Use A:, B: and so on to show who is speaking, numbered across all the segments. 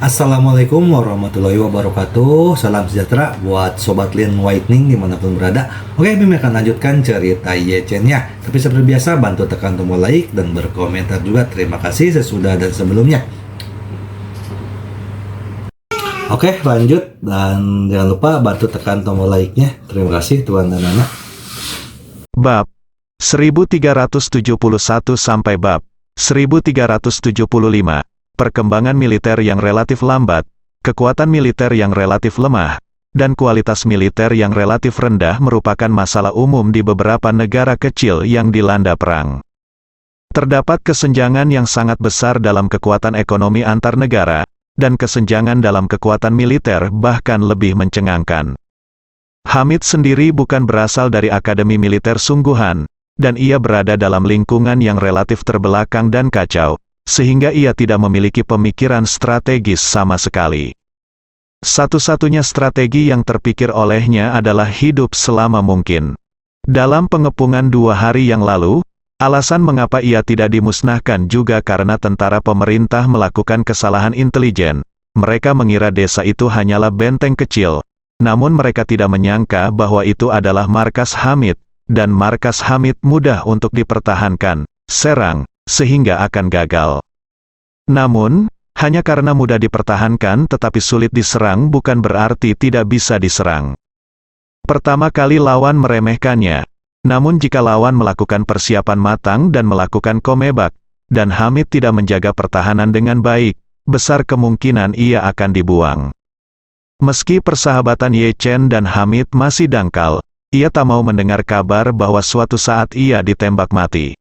A: Assalamualaikum warahmatullahi wabarakatuh. Salam sejahtera buat Sobat Lin Whitening dimanapun berada. Oke, Bim akan lanjutkan cerita Yechen-nya. Tapi seperti biasa, bantu tekan tombol like dan berkomentar juga. Terima kasih sesudah dan sebelumnya. Oke, lanjut. Dan jangan lupa bantu tekan tombol like-nya. Terima kasih Tuan dan anak.
B: Bab 1371 sampai bab 1375. Perkembangan militer yang relatif lambat, kekuatan militer yang relatif lemah, dan kualitas militer yang relatif rendah merupakan masalah umum di beberapa negara kecil yang dilanda perang. Terdapat kesenjangan yang sangat besar dalam kekuatan ekonomi antar negara, dan kesenjangan dalam kekuatan militer bahkan lebih mencengangkan. Hamid sendiri bukan berasal dari akademi militer sungguhan, dan ia berada dalam lingkungan yang relatif terbelakang dan kacau, sehingga ia tidak memiliki pemikiran strategis sama sekali. Satu-satunya strategi yang terpikir olehnya adalah hidup selama mungkin. Dalam pengepungan 2 hari yang lalu, alasan mengapa ia tidak dimusnahkan juga karena tentara pemerintah melakukan kesalahan intelijen. Mereka mengira desa itu hanyalah benteng kecil, namun mereka tidak menyangka bahwa itu adalah markas Hamid, dan markas Hamid mudah untuk dipertahankan, serang, sehingga akan gagal. Namun, hanya karena mudah dipertahankan tetapi sulit diserang bukan berarti tidak bisa diserang. Pertama kali lawan meremehkannya, namun jika lawan melakukan persiapan matang dan melakukan komebak, dan Hamid tidak menjaga pertahanan dengan baik, besar kemungkinan ia akan dibuang. Meski persahabatan Yechen dan Hamid masih dangkal, ia tak mau mendengar kabar bahwa suatu saat ia ditembak mati.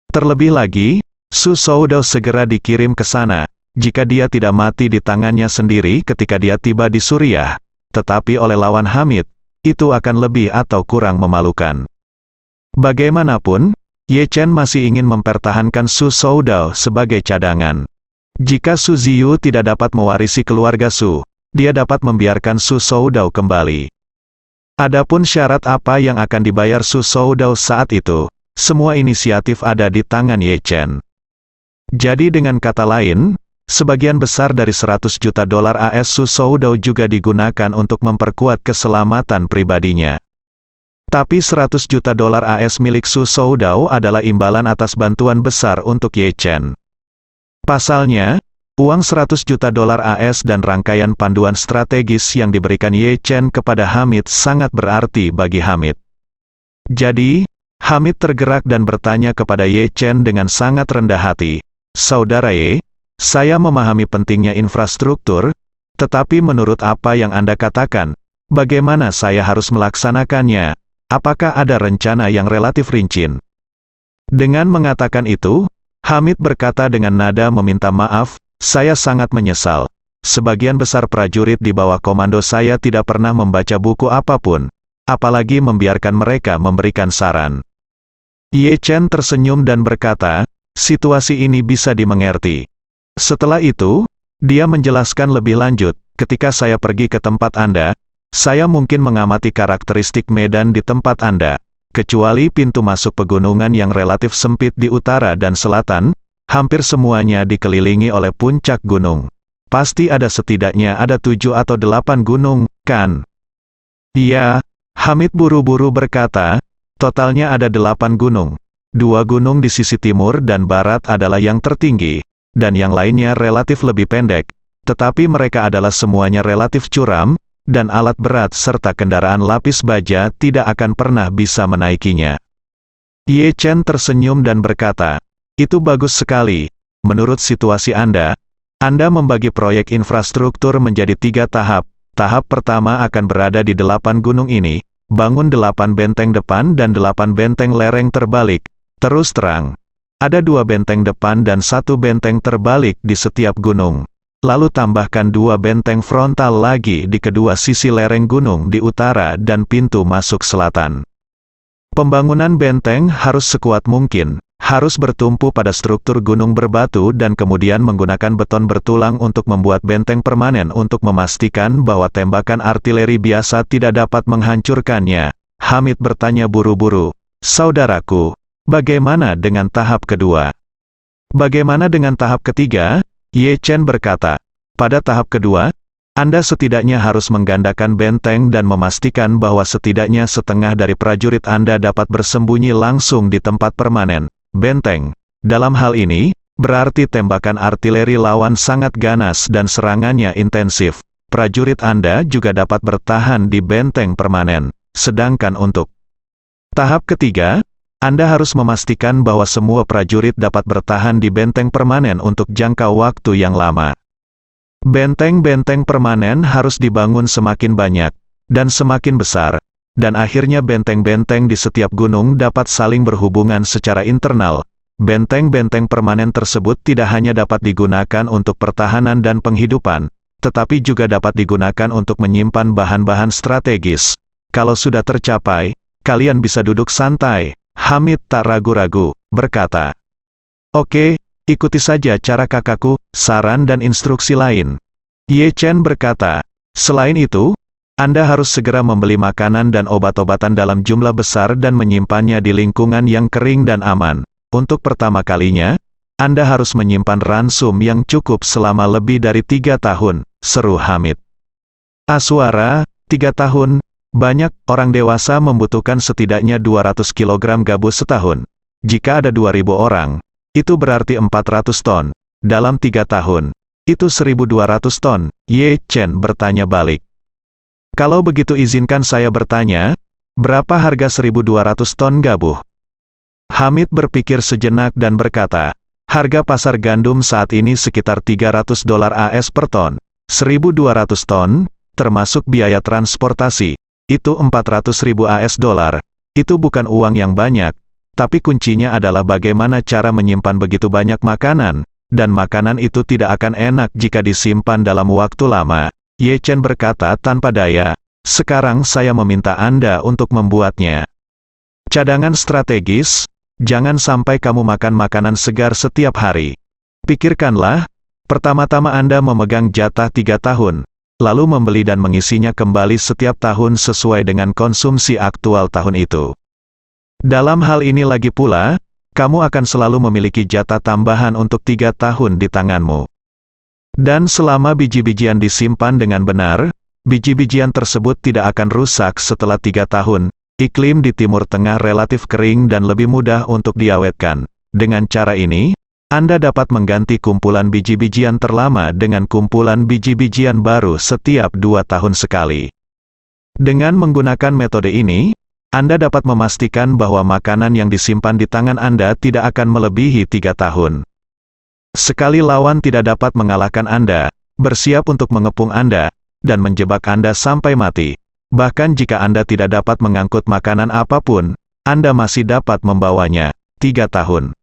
B: Terlebih lagi, Su Soudao segera dikirim ke sana, jika dia tidak mati di tangannya sendiri ketika dia tiba di Suriah, tetapi oleh lawan Hamid, itu akan lebih atau kurang memalukan. Bagaimanapun, Yechen masih ingin mempertahankan Su Soudao sebagai cadangan. Jika Su Ziyu tidak dapat mewarisi keluarga Su, dia dapat membiarkan Su Soudao kembali. Adapun syarat apa yang akan dibayar Su Soudao saat itu, semua inisiatif ada di tangan Yechen. Jadi dengan kata lain, sebagian besar dari 100 juta dolar AS Su Soudao juga digunakan untuk memperkuat keselamatan pribadinya. Tapi 100 juta dolar AS milik Su Soudao adalah imbalan atas bantuan besar untuk Yechen. Pasalnya, uang 100 juta dolar AS dan rangkaian panduan strategis yang diberikan Yechen kepada Hamid sangat berarti bagi Hamid. Jadi, Hamid tergerak dan bertanya kepada Yechen dengan sangat rendah hati, "Saudara Ye, saya memahami pentingnya infrastruktur, tetapi menurut apa yang Anda katakan, bagaimana saya harus melaksanakannya? Apakah ada rencana yang relatif rinci?" Dengan mengatakan itu, Hamid berkata dengan nada meminta maaf, "Saya sangat menyesal. Sebagian besar prajurit di bawah komando saya tidak pernah membaca buku apapun, apalagi membiarkan mereka memberikan saran." Yechen tersenyum dan berkata, "Situasi ini bisa dimengerti." Setelah itu, dia menjelaskan lebih lanjut, "Ketika saya pergi ke tempat Anda, saya mungkin mengamati karakteristik medan di tempat Anda. Kecuali pintu masuk pegunungan yang relatif sempit di utara dan selatan, hampir semuanya dikelilingi oleh puncak gunung. Pasti ada setidaknya 7 atau 8 gunung, kan?" "Iya," Hamid buru-buru berkata, "totalnya ada 8 gunung. 2 gunung di sisi timur dan barat adalah yang tertinggi, dan yang lainnya relatif lebih pendek, tetapi mereka adalah semuanya relatif curam, dan alat berat serta kendaraan lapis baja tidak akan pernah bisa menaikinya." Yechen tersenyum dan berkata, "Itu bagus sekali. Menurut situasi Anda membagi proyek infrastruktur menjadi 3 tahap. Tahap pertama akan berada di 8 gunung ini, bangun 8 benteng depan dan 8 benteng lereng terbalik. Terus terang, ada 2 benteng depan dan 1 benteng terbalik di setiap gunung. Lalu tambahkan 2 benteng frontal lagi di kedua sisi lereng gunung di utara dan pintu masuk selatan. Pembangunan benteng harus sekuat mungkin, harus bertumpu pada struktur gunung berbatu dan kemudian menggunakan beton bertulang untuk membuat benteng permanen untuk memastikan bahwa tembakan artileri biasa tidak dapat menghancurkannya." Hamid bertanya buru-buru, "Saudaraku, bagaimana dengan tahap kedua?" "Bagaimana dengan tahap ketiga?" Yechen berkata, Pada tahap kedua, Anda setidaknya harus menggandakan benteng dan memastikan bahwa setidaknya setengah dari prajurit Anda dapat bersembunyi langsung di tempat permanen, benteng. Dalam hal ini, berarti tembakan artileri lawan sangat ganas dan serangannya intensif. Prajurit Anda juga dapat bertahan di benteng permanen. Sedangkan untuk tahap ketiga, Anda harus memastikan bahwa semua prajurit dapat bertahan di benteng permanen untuk jangka waktu yang lama. Benteng-benteng permanen harus dibangun semakin banyak dan semakin besar, dan akhirnya benteng-benteng di setiap gunung dapat saling berhubungan secara internal. Benteng-benteng permanen tersebut tidak hanya dapat digunakan untuk pertahanan dan penghidupan, tetapi juga dapat digunakan untuk menyimpan bahan-bahan strategis. Kalau sudah tercapai, kalian bisa duduk santai. Hamid tak ragu-ragu, berkata. Oke, ikuti saja cara kakakku, saran dan instruksi lain. Ye Chen berkata. Selain itu, Anda harus segera membeli makanan dan obat-obatan dalam jumlah besar dan menyimpannya di lingkungan yang kering dan aman. Untuk pertama kalinya, Anda harus menyimpan ransum yang cukup selama lebih dari 3 tahun, seru Hamid. Aswara, 3 tahun. Banyak orang dewasa membutuhkan setidaknya 200 kg gabus setahun. Jika ada 2.000 orang, itu berarti 400 ton. Dalam 3 tahun, itu 1.200 ton. Ye Chen bertanya balik. Kalau begitu izinkan saya bertanya, berapa harga 1.200 ton gabus? Hamid berpikir sejenak dan berkata, harga pasar gandum saat ini sekitar $300 AS per ton. 1.200 ton, termasuk biaya transportasi. Itu 400.000 AS dolar. Itu bukan uang yang banyak, tapi kuncinya adalah bagaimana cara menyimpan begitu banyak makanan, dan makanan itu tidak akan enak jika disimpan dalam waktu lama. Ye Chen berkata tanpa daya, sekarang saya meminta Anda untuk membuatnya. Cadangan strategis, jangan sampai kamu makan makanan segar setiap hari. Pikirkanlah, pertama-tama Anda memegang jatah 3 tahun. Lalu membeli dan mengisinya kembali setiap tahun sesuai dengan konsumsi aktual tahun itu. Dalam hal ini lagi pula, kamu akan selalu memiliki jatah tambahan untuk 3 tahun di tanganmu. Dan selama biji-bijian disimpan dengan benar, biji-bijian tersebut tidak akan rusak setelah 3 tahun. Iklim di Timur Tengah relatif kering dan lebih mudah untuk diawetkan. Dengan cara ini, Anda dapat mengganti kumpulan biji-bijian terlama dengan kumpulan biji-bijian baru setiap 2 tahun sekali. Dengan menggunakan metode ini, Anda dapat memastikan bahwa makanan yang disimpan di tangan Anda tidak akan melebihi 3 tahun. Sekali lawan tidak dapat mengalahkan Anda, bersiap untuk mengepung Anda, dan menjebak Anda sampai mati. Bahkan jika Anda tidak dapat mengangkut makanan apapun, Anda masih dapat membawanya. 3 tahun.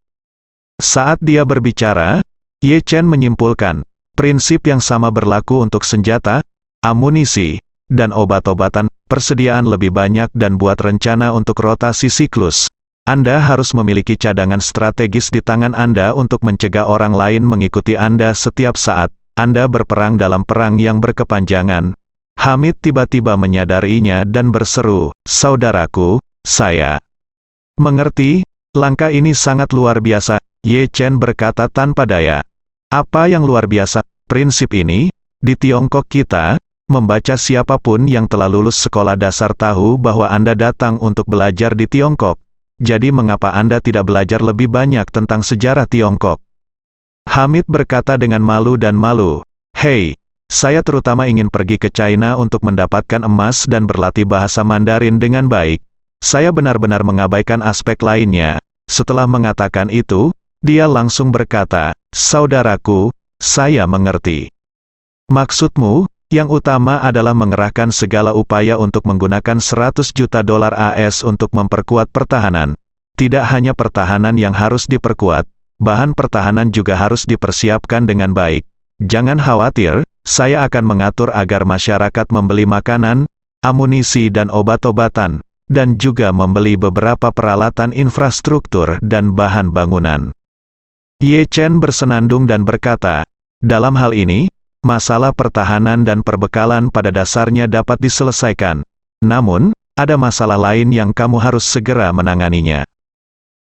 B: Saat dia berbicara, Ye Chen menyimpulkan, prinsip yang sama berlaku untuk senjata, amunisi, dan obat-obatan. Persediaan lebih banyak dan buat rencana untuk rotasi siklus. Anda harus memiliki cadangan strategis di tangan Anda untuk mencegah orang lain mengikuti Anda setiap saat Anda berperang dalam perang yang berkepanjangan. Hamid tiba-tiba menyadarinya dan berseru, saudaraku, saya mengerti, langkah ini sangat luar biasa. Ye Chen berkata tanpa daya. Apa yang luar biasa? Prinsip ini, di Tiongkok kita, membaca siapapun yang telah lulus sekolah dasar tahu bahwa Anda datang untuk belajar di Tiongkok. Jadi mengapa Anda tidak belajar lebih banyak tentang sejarah Tiongkok? Hamid berkata dengan malu dan malu. Hei, saya terutama ingin pergi ke China untuk mendapatkan emas dan berlatih bahasa Mandarin dengan baik. Saya benar-benar mengabaikan aspek lainnya. Setelah mengatakan itu, dia langsung berkata, saudaraku, saya mengerti. Maksudmu, yang utama adalah mengerahkan segala upaya untuk menggunakan $100 juta AS untuk memperkuat pertahanan. Tidak hanya pertahanan yang harus diperkuat, bahan pertahanan juga harus dipersiapkan dengan baik. Jangan khawatir, saya akan mengatur agar masyarakat membeli makanan, amunisi dan obat-obatan, dan juga membeli beberapa peralatan infrastruktur dan bahan bangunan. Ye Chen bersenandung dan berkata, dalam hal ini, masalah pertahanan dan perbekalan pada dasarnya dapat diselesaikan. Namun, ada masalah lain yang kamu harus segera menanganinya.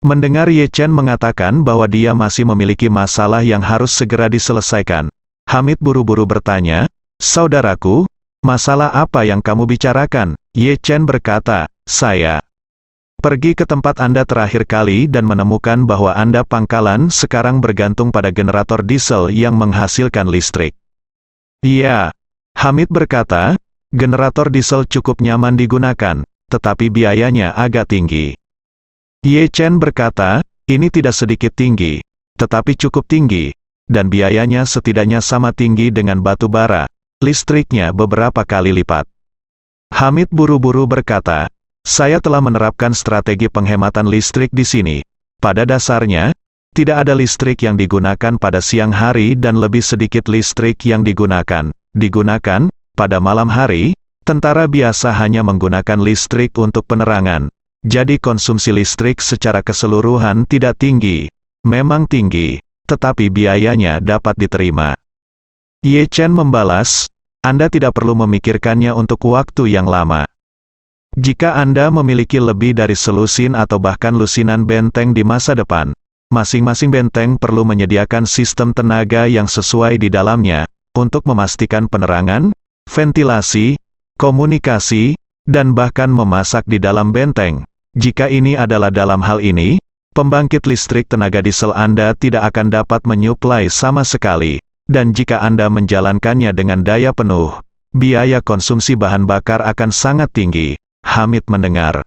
B: Mendengar Ye Chen mengatakan bahwa dia masih memiliki masalah yang harus segera diselesaikan, Hamid buru-buru bertanya, "Saudaraku, masalah apa yang kamu bicarakan?" Ye Chen berkata, "Saya pergi ke tempat Anda terakhir kali dan menemukan bahwa Anda pangkalan sekarang bergantung pada generator diesel yang menghasilkan listrik." "Iya," Hamid berkata, "generator diesel cukup nyaman digunakan, tetapi biayanya agak tinggi." Ye Chen berkata, "Ini tidak sedikit tinggi, tetapi cukup tinggi, dan biayanya setidaknya sama tinggi dengan batu bara, listriknya beberapa kali lipat." Hamid buru-buru berkata, "Saya telah menerapkan strategi penghematan listrik di sini. Pada dasarnya, tidak ada listrik yang digunakan pada siang hari dan lebih sedikit listrik yang digunakan pada malam hari. Tentara biasa hanya menggunakan listrik untuk penerangan. Jadi konsumsi listrik secara keseluruhan tidak tinggi. Memang tinggi, tetapi biayanya dapat diterima." Ye Chen membalas, "Anda tidak perlu memikirkannya untuk waktu yang lama. Jika Anda memiliki lebih dari selusin atau bahkan lusinan benteng di masa depan, masing-masing benteng perlu menyediakan sistem tenaga yang sesuai di dalamnya, untuk memastikan penerangan, ventilasi, komunikasi, dan bahkan memasak di dalam benteng. Jika ini adalah dalam hal ini, pembangkit listrik tenaga diesel Anda tidak akan dapat menyuplai sama sekali, dan jika Anda menjalankannya dengan daya penuh, biaya konsumsi bahan bakar akan sangat tinggi." Hamid mendengar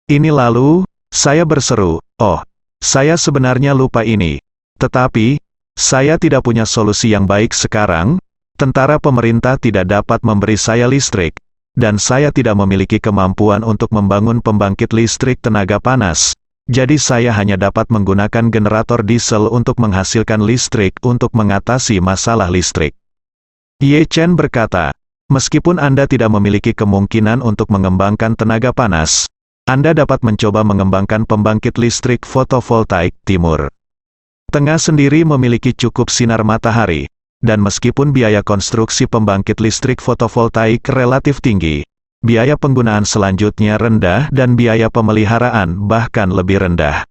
B: ini lalu, saya berseru, "Oh, saya sebenarnya lupa ini. Tetapi, saya tidak punya solusi yang baik sekarang. Tentara pemerintah tidak dapat memberi saya listrik, dan saya tidak memiliki kemampuan untuk membangun pembangkit listrik tenaga panas. Jadi saya hanya dapat menggunakan generator diesel untuk menghasilkan listrik untuk mengatasi masalah listrik." Ye Chen berkata, "Meskipun Anda tidak memiliki kemungkinan untuk mengembangkan tenaga panas, Anda dapat mencoba mengembangkan pembangkit listrik fotovoltaik timur tengah sendiri memiliki cukup sinar matahari, dan meskipun biaya konstruksi pembangkit listrik fotovoltaik relatif tinggi, biaya penggunaan selanjutnya rendah dan biaya pemeliharaan bahkan lebih rendah.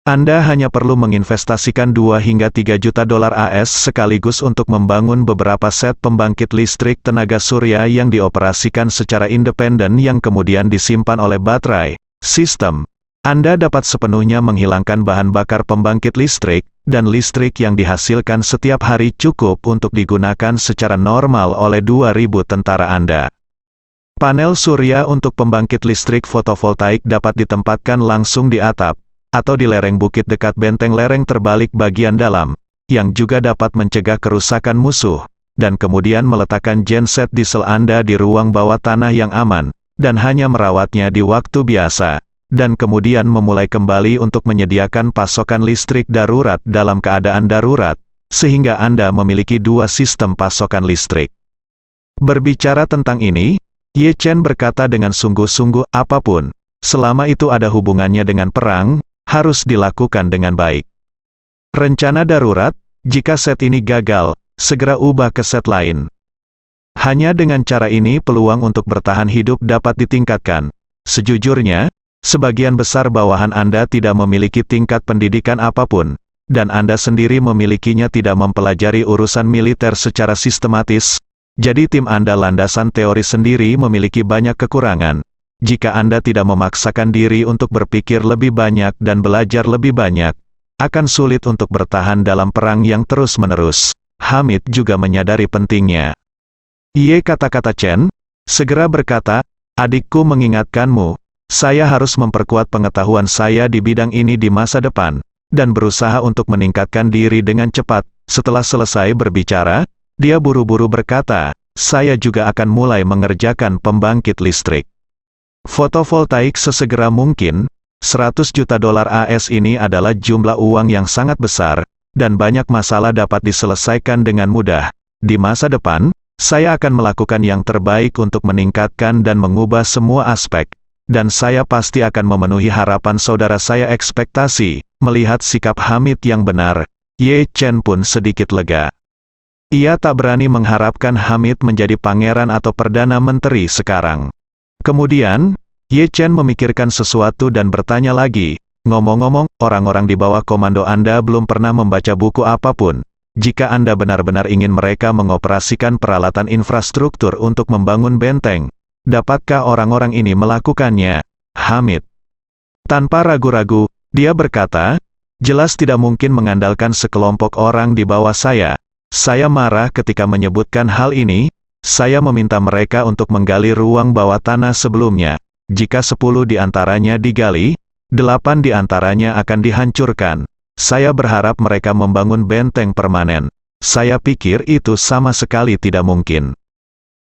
B: Anda hanya perlu menginvestasikan 2 hingga 3 juta dolar AS sekaligus untuk membangun beberapa set pembangkit listrik tenaga surya yang dioperasikan secara independen yang kemudian disimpan oleh baterai sistem. Anda dapat sepenuhnya menghilangkan bahan bakar pembangkit listrik, dan listrik yang dihasilkan setiap hari cukup untuk digunakan secara normal oleh 2.000 tentara Anda. Panel surya untuk pembangkit listrik fotovoltaik dapat ditempatkan langsung di atap, atau di lereng bukit dekat benteng lereng terbalik bagian dalam, yang juga dapat mencegah kerusakan musuh, dan kemudian meletakkan genset diesel Anda di ruang bawah tanah yang aman, dan hanya merawatnya di waktu biasa, dan kemudian memulai kembali untuk menyediakan pasokan listrik darurat dalam keadaan darurat, sehingga Anda memiliki 2 sistem pasokan listrik. Berbicara tentang ini, Ye Chen berkata dengan sungguh-sungguh, apapun, selama itu ada hubungannya dengan perang, harus dilakukan dengan baik. Rencana darurat, jika set ini gagal, segera ubah ke set lain. Hanya dengan cara ini peluang untuk bertahan hidup dapat ditingkatkan. Sejujurnya, sebagian besar bawahan Anda tidak memiliki tingkat pendidikan apapun, dan Anda sendiri memilikinya tidak mempelajari urusan militer secara sistematis. Jadi tim Anda landasan teori sendiri memiliki banyak kekurangan. Jika Anda tidak memaksakan diri untuk berpikir lebih banyak dan belajar lebih banyak, akan sulit untuk bertahan dalam perang yang terus-menerus. Hamid juga menyadari pentingnya. Ye kata-kata Chen, segera berkata, adikku mengingatkanmu, saya harus memperkuat pengetahuan saya di bidang ini di masa depan, dan berusaha untuk meningkatkan diri dengan cepat. Setelah selesai berbicara, dia buru-buru berkata, saya juga akan mulai mengerjakan pembangkit listrik fotovoltaik sesegera mungkin. 100 juta dolar AS ini adalah jumlah uang yang sangat besar, dan banyak masalah dapat diselesaikan dengan mudah. Di masa depan, saya akan melakukan yang terbaik untuk meningkatkan dan mengubah semua aspek, dan saya pasti akan memenuhi harapan saudara saya. Ekspektasi, melihat sikap Hamid yang benar, Ye Chen pun sedikit lega. Ia tak berani mengharapkan Hamid menjadi pangeran atau perdana menteri sekarang. Kemudian, Ye Chen memikirkan sesuatu dan bertanya lagi, ngomong-ngomong, orang-orang di bawah komando Anda belum pernah membaca buku apapun. jika Anda benar-benar ingin mereka mengoperasikan peralatan infrastruktur untuk membangun benteng, dapatkah orang-orang ini melakukannya? Hamid. Tanpa ragu-ragu, dia berkata, jelas tidak mungkin mengandalkan sekelompok orang di bawah saya. Saya marah ketika menyebutkan hal ini. Saya meminta mereka untuk menggali ruang bawah tanah sebelumnya. Jika 10 di antaranya digali, 8 di antaranya akan dihancurkan. Saya berharap mereka membangun benteng permanen. Saya pikir itu sama sekali tidak mungkin.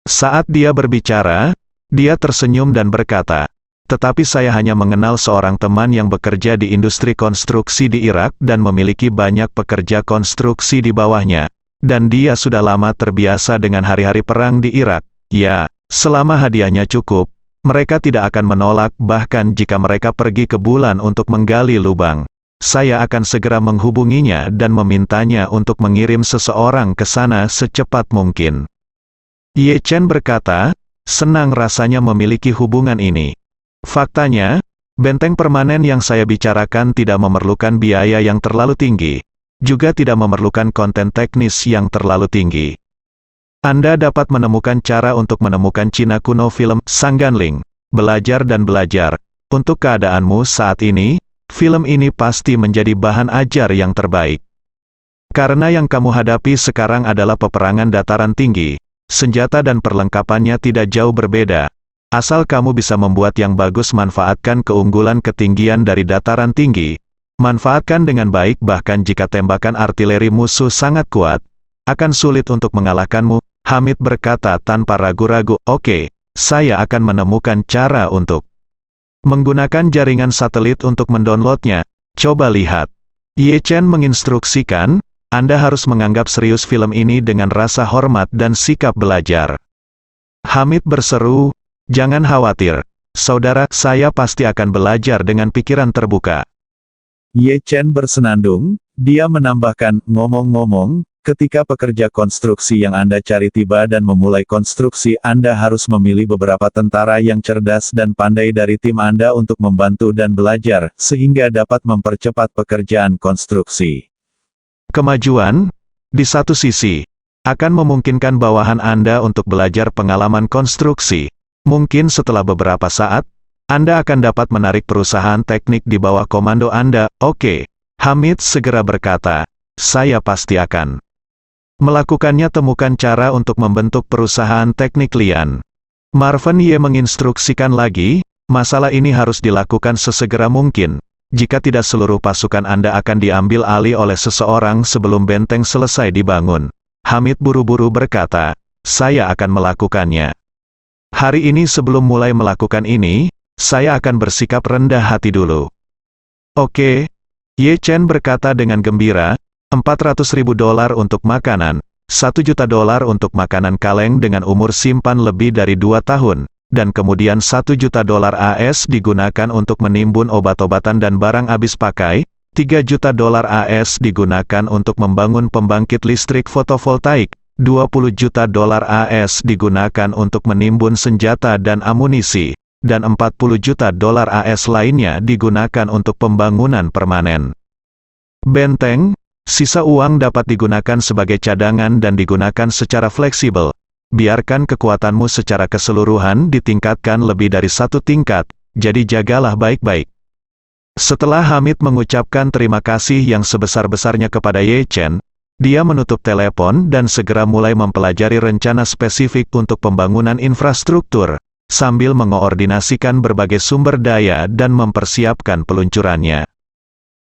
B: Saat dia berbicara, dia tersenyum dan berkata, tetapi saya hanya mengenal seorang teman yang bekerja di industri konstruksi di Irak dan memiliki banyak pekerja konstruksi di bawahnya. Dan dia sudah lama terbiasa dengan hari-hari perang di Irak. Ya, selama hadiahnya cukup, mereka tidak akan menolak bahkan jika mereka pergi ke bulan untuk menggali lubang. Saya akan segera menghubunginya dan memintanya untuk mengirim seseorang ke sana secepat mungkin. Ye Chen berkata, senang rasanya memiliki hubungan ini. Faktanya, benteng permanen yang saya bicarakan tidak memerlukan biaya yang terlalu tinggi. Juga tidak memerlukan konten teknis yang terlalu tinggi. Anda dapat menemukan cara untuk menemukan Cina kuno film Sangganling, belajar dan belajar. Untuk keadaanmu saat ini, film ini pasti menjadi bahan ajar yang terbaik. Karena yang kamu hadapi sekarang adalah peperangan dataran tinggi, senjata dan perlengkapannya tidak jauh berbeda. Asal kamu bisa membuat yang bagus, manfaatkan keunggulan ketinggian dari dataran tinggi. Manfaatkan dengan baik bahkan jika tembakan artileri musuh sangat kuat, akan sulit untuk mengalahkanmu. Hamid berkata tanpa ragu-ragu, oke, saya akan menemukan cara untuk menggunakan jaringan satelit untuk mendownloadnya. Coba lihat. Ye Chen menginstruksikan, Anda harus menganggap serius film ini dengan rasa hormat dan sikap belajar. Hamid berseru, jangan khawatir, saudara, saya pasti akan belajar dengan pikiran terbuka.
C: Ye Chen bersenandung, dia menambahkan, ngomong-ngomong, ketika pekerja konstruksi yang Anda cari tiba dan memulai konstruksi, Anda harus memilih beberapa tentara yang cerdas dan pandai dari tim Anda untuk membantu dan belajar, sehingga dapat mempercepat pekerjaan konstruksi.
B: Kemajuan, di satu sisi, akan memungkinkan bawahan Anda untuk belajar pengalaman konstruksi. Mungkin setelah beberapa saat, Anda akan dapat menarik perusahaan teknik di bawah komando Anda. Oke, Hamid segera berkata, saya pasti akan melakukannya. Temukan cara untuk membentuk perusahaan teknik Lian. Marvin Ye menginstruksikan lagi, masalah ini harus dilakukan sesegera mungkin. Jika tidak, seluruh pasukan Anda akan diambil alih oleh seseorang sebelum benteng selesai dibangun. Hamid buru-buru berkata, saya akan melakukannya. Hari ini sebelum mulai melakukan ini, saya akan bersikap rendah hati dulu. Oke, Ye Chen berkata dengan gembira, $400.000 untuk makanan, $1 juta untuk makanan kaleng dengan umur simpan lebih dari 2 tahun, dan kemudian $1 juta AS digunakan untuk menimbun obat-obatan dan barang habis pakai, $3 juta AS digunakan untuk membangun pembangkit listrik fotovoltaik, $20 juta AS digunakan untuk menimbun senjata dan amunisi, dan $40 juta AS lainnya digunakan untuk pembangunan permanen benteng. Sisa uang dapat digunakan sebagai cadangan dan digunakan secara fleksibel. Biarkan kekuatanmu secara keseluruhan ditingkatkan lebih dari 1 tingkat, jadi jagalah baik-baik. Setelah Hamid mengucapkan terima kasih yang sebesar-besarnya kepada Ye Chen, dia menutup telepon dan segera mulai mempelajari rencana spesifik untuk pembangunan infrastruktur, sambil mengoordinasikan berbagai sumber daya dan mempersiapkan peluncurannya.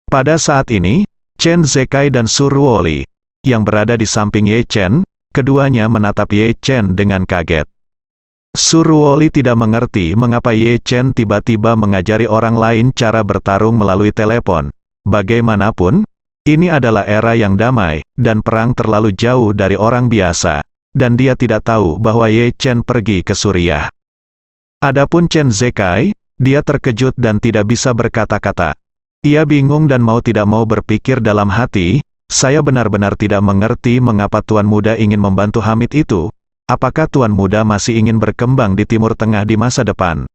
B: Pada saat ini, Chen Zekai dan Su Ruoli, yang berada di samping Ye Chen, keduanya menatap Ye Chen dengan kaget. Su Ruoli tidak mengerti mengapa Ye Chen tiba-tiba mengajari orang lain cara bertarung melalui telepon. Bagaimanapun, ini adalah era yang damai, dan perang terlalu jauh dari orang biasa, dan dia tidak tahu bahwa Ye Chen pergi ke Suriah. Adapun Chen Zekai, dia terkejut dan tidak bisa berkata-kata. Ia bingung dan mau tidak mau berpikir dalam hati, saya benar-benar tidak mengerti mengapa Tuan Muda ingin membantu Hamid itu. Apakah Tuan Muda masih ingin berkembang di Timur Tengah di masa depan?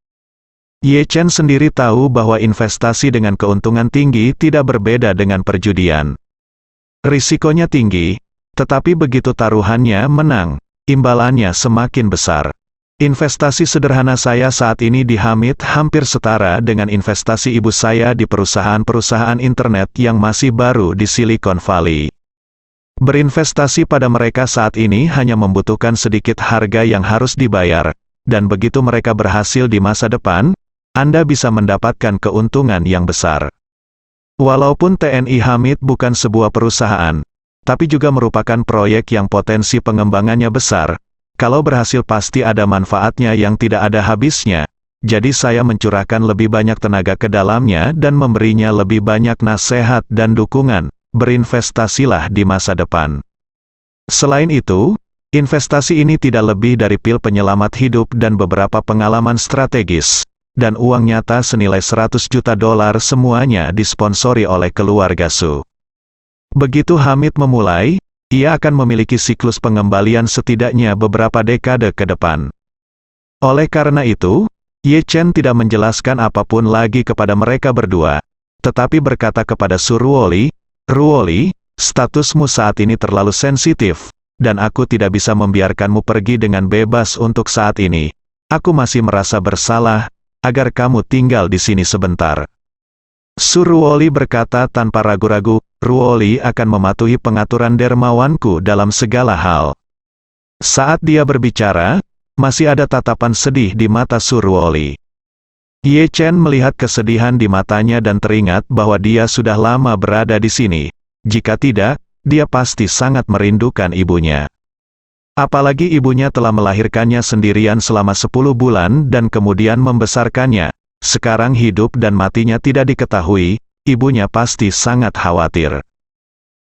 B: Ye Chen sendiri tahu bahwa investasi dengan keuntungan tinggi tidak berbeda dengan perjudian. Risikonya tinggi, Tetapi begitu taruhannya menang, imbalannya semakin besar. Investasi sederhana saya saat ini di Hamid hampir setara dengan investasi ibu saya di perusahaan-perusahaan internet yang masih baru di Silicon Valley. Berinvestasi pada mereka saat ini hanya membutuhkan sedikit harga yang harus dibayar, dan begitu mereka berhasil di masa depan, Anda bisa mendapatkan keuntungan yang besar. Walaupun TNI Hamid bukan sebuah perusahaan, tapi juga merupakan proyek yang potensi pengembangannya besar. Kalau berhasil pasti ada manfaatnya yang tidak ada habisnya, jadi saya mencurahkan lebih banyak tenaga ke dalamnya dan memberinya lebih banyak nasihat dan dukungan. Berinvestasilah di masa depan. Selain itu, investasi ini tidak lebih dari pil penyelamat hidup dan beberapa pengalaman strategis, dan uang nyata senilai $100 juta semuanya disponsori oleh keluarga Su. Begitu Hamid memulai, ia akan memiliki siklus pengembalian setidaknya beberapa dekade ke depan. Oleh karena itu, Ye Chen tidak menjelaskan apapun lagi kepada mereka berdua, tetapi berkata kepada Su Ruoli, "Ruoli, statusmu saat ini terlalu sensitif, dan aku tidak bisa membiarkanmu pergi dengan bebas untuk saat ini. Aku masih merasa bersalah, agar kamu tinggal di sini sebentar." Su Ruoli berkata tanpa ragu-ragu, "Ruoli akan mematuhi pengaturan dermawanku dalam segala hal." Saat dia berbicara, masih ada tatapan sedih di mata Su Ruoli. Ye Chen melihat kesedihan di matanya dan teringat bahwa dia sudah lama berada di sini. Jika tidak, dia pasti sangat merindukan ibunya. Apalagi ibunya telah melahirkannya sendirian selama 10 bulan dan kemudian membesarkannya. Sekarang hidup dan matinya tidak diketahui, ibunya pasti sangat khawatir.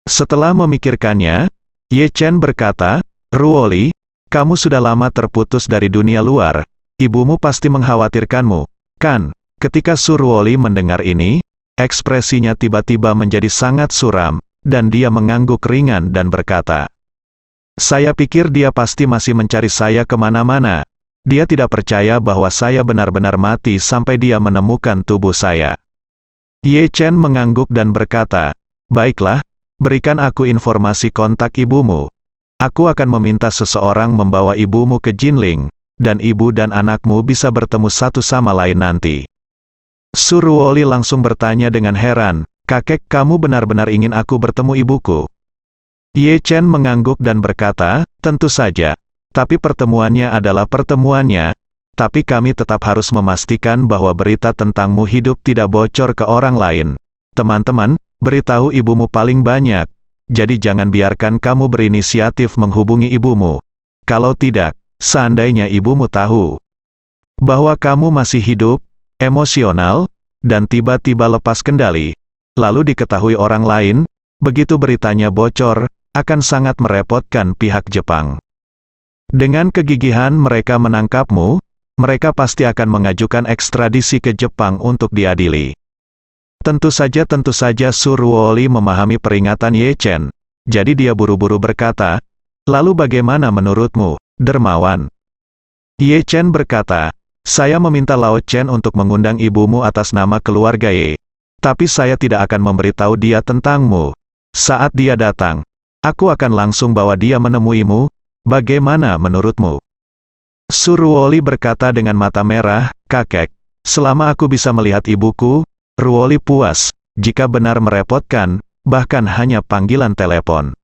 B: Setelah memikirkannya, Ye Chen berkata, "Ruoli, kamu sudah lama terputus dari dunia luar. Ibumu pasti mengkhawatirkanmu, kan?" Ketika Su Ruoli mendengar ini, ekspresinya tiba-tiba menjadi sangat suram, dan dia mengangguk ringan dan berkata, "Saya pikir dia pasti masih mencari saya kemana-mana. Dia tidak percaya bahwa saya benar-benar mati sampai dia menemukan tubuh saya." Ye Chen mengangguk dan berkata, "Baiklah, berikan aku informasi kontak ibumu. Aku akan meminta seseorang membawa ibumu ke Jinling, dan ibu dan anakmu bisa bertemu satu sama lain nanti." Su Ruoli langsung bertanya dengan heran, "Kakek, kamu benar-benar ingin aku bertemu ibuku?" Ye Chen mengangguk dan berkata, "Tentu saja. Tapi pertemuannya adalah pertemuannya, tapi kami tetap harus memastikan bahwa berita tentangmu hidup tidak bocor ke orang lain. Teman-teman, beritahu ibumu paling banyak, jadi jangan biarkan kamu berinisiatif menghubungi ibumu. Kalau tidak, seandainya ibumu tahu bahwa kamu masih hidup, emosional, dan tiba-tiba lepas kendali, lalu diketahui orang lain, begitu beritanya bocor, akan sangat merepotkan pihak Jepang. Dengan kegigihan mereka menangkapmu, mereka pasti akan mengajukan ekstradisi ke Jepang untuk diadili." Tentu saja Su Ruoli memahami peringatan Ye Chen. Jadi dia buru-buru berkata, "Lalu bagaimana menurutmu, dermawan?" Ye Chen berkata, "Saya meminta Lao Chen untuk mengundang ibumu atas nama keluarga Ye. Tapi saya tidak akan memberitahu dia tentangmu. Saat dia datang, aku akan langsung bawa dia menemuimu. Bagaimana menurutmu?" Su Ruoli berkata dengan mata merah, "Kakek, selama aku bisa melihat ibuku, Ruoli puas. Jika benar merepotkan, bahkan hanya panggilan telepon."